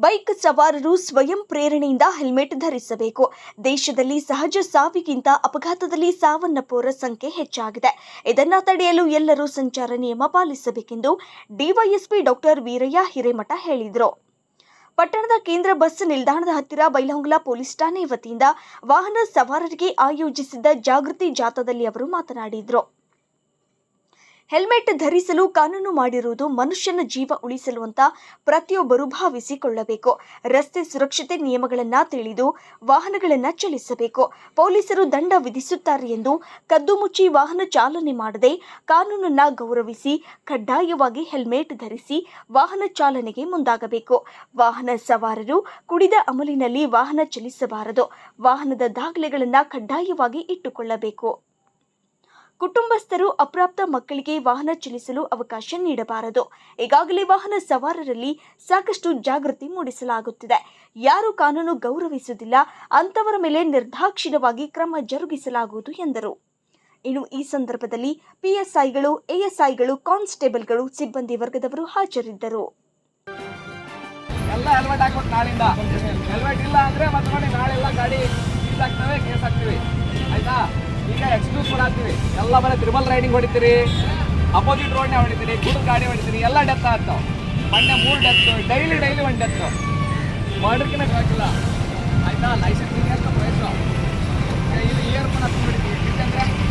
Bike ಸವಾರರು ಸ್ವಯಂ ಪ್ರೇರಣೆಯಿಂದ ಹೆಲ್ಮೆಟ್ ಧರಿಸಬೇಕು. ದೇಶದಲ್ಲಿ ಸಹಜ ಸಾವಿಗಿಂತ ಅಪಘಾತದಲ್ಲಿ ಸಾವನ್ನಪ್ಪುವರ ಸಂಖ್ಯೆ ಹೆಚ್ಚಾಗಿದೆ. ಇದನ್ನು ತಡೆಯಲು ಎಲ್ಲರೂ ಸಂಚಾರ ನಿಯಮ ಪಾಲಿಸಬೇಕೆಂದು ಡಿವೈಎಸ್ಪಿ ಡಾಕ್ಟರ್ ವೀರಯ್ಯ ಹಿರೇಮಠ ಹೇಳಿದರು. ಪಟ್ಟಣದ ಕೇಂದ್ರ ಬಸ್ ನಿಲ್ದಾಣದ ಹತ್ತಿರ ಬೈಲಹೊಂಗಲ ಪೊಲೀಸ್ ಠಾಣೆ ವತಿಯಿಂದ ವಾಹನ ಸವಾರರಿಗೆ ಆಯೋಜಿಸಿದ್ದ ಜಾಗೃತಿ ಜಾಥಾದಲ್ಲಿ ಅವರು ಮಾತನಾಡಿದರು. ಹೆಲ್ಮೆಟ್ ಧರಿಸಲು ಕಾನೂನು ಮಾಡಿರುವುದು ಮನುಷ್ಯನ ಜೀವ ಉಳಿಸಲು ಅಂತ ಪ್ರತಿಯೊಬ್ಬರು ಭಾವಿಸಿಕೊಳ್ಳಬೇಕು. ರಸ್ತೆ ಸುರಕ್ಷತೆ ನಿಯಮಗಳನ್ನು ತಿಳಿದು ವಾಹನಗಳನ್ನು ಚಲಿಸಬೇಕು. ಪೊಲೀಸರು ದಂಡ ವಿಧಿಸುತ್ತಾರೆ ಎಂದು ಕದ್ದು ಮುಚ್ಚಿ ವಾಹನ ಚಾಲನೆ ಮಾಡದೆ ಕಾನೂನನ್ನು ಗೌರವಿಸಿ ಕಡ್ಡಾಯವಾಗಿ ಹೆಲ್ಮೆಟ್ ಧರಿಸಿ ವಾಹನ ಚಾಲನೆಗೆ ಮುಂದಾಗಬೇಕು. ವಾಹನ ಸವಾರರು ಕುಡಿದ ಅಮಲಿನಲ್ಲಿ ವಾಹನ ಚಲಿಸಬಾರದು. ವಾಹನದ ದಾಖಲೆಗಳನ್ನು ಕಡ್ಡಾಯವಾಗಿ ಇಟ್ಟುಕೊಳ್ಳಬೇಕು. ಕುಟುಂಬಸ್ಥರು ಅಪ್ರಾಪ್ತ ಮಕ್ಕಳಿಗೆ ವಾಹನ ಚಲಿಸಲು ಅವಕಾಶ ನೀಡಬಾರದು. ಈಗಾಗಲೇ ವಾಹನ ಸವಾರರಲ್ಲಿ ಸಾಕಷ್ಟು ಜಾಗೃತಿ ಮೂಡಿಸಲಾಗುತ್ತಿದೆ. ಯಾರು ಕಾನೂನು ಗೌರವಿಸುವುದಿಲ್ಲ ಅಂತವರ ಮೇಲೆ ನಿರ್ದಾಕ್ಷಿಣ್ಯವಾಗಿ ಕ್ರಮ ಜರುಗಿಸಲಾಗುವುದು ಎಂದರು. ಇನ್ನು ಈ ಸಂದರ್ಭದಲ್ಲಿ ಪಿಎಸ್ಐಗಳು, ಎಎಸ್ಐಗಳು, ಕಾನ್ಸ್ಟೇಬಲ್ಗಳು, ಸಿಬ್ಬಂದಿ ವರ್ಗದವರು ಹಾಜರಿದ್ದರು. ಎಲ್ಲ ಹೆಲ್ಮೆಟ್ ಹಾಕ್ಬಿಟ್ಟು ನಾಳಿಂದ ಹೆಲ್ಮೆಟ್ ಇಲ್ಲ ಅಂದ್ರೆ ಮತ್ತೆ ನೋಡಿ ನಾಳೆಲ್ಲ ಗಾಡಿ ಸೀಸ್ ಆಗ್ತವೆ, ಕೇಸ್ ಆಗ್ತೀವಿ. ಆಯ್ತಾ? ಈಗ ಎಕ್ಸ್ಕ್ಯೂಸ್ ಕೊಡಾಕ್ತೀವಿ. ಎಲ್ಲ ಬರೀ ತ್ರಿಬಲ್ ರೈಡಿಂಗ್ ಹೊಡಿತೀರಿ, ಅಪೋಸಿಟ್ ರೋಡ್ನೇ ಹೊಡಿತೀರಿ, ಗುಡ್ ಗಾಡಿ ಹೊಡಿತೀರಿ, ಎಲ್ಲ ಡೆತ್ ಆಗ್ತಾವೆ. ಮೊನ್ನೆ 3 ಡೆತ್, ಡೈಲಿ 1 ಡೆತ್. ಮರ್ಡರ್ಕಿನ ಹಾಕಿಲ್ಲ. ಆಯ್ತಾ? ಲೈಸೆನ್ಸ್ ಅಂತ ಪ್ರಯತ್ನ ಇದು ಇಯರ್ಫೋನ್ ಹಾಕ್ಬಿಡ್ತೀವಿ ಯಾಕಂದ್ರೆ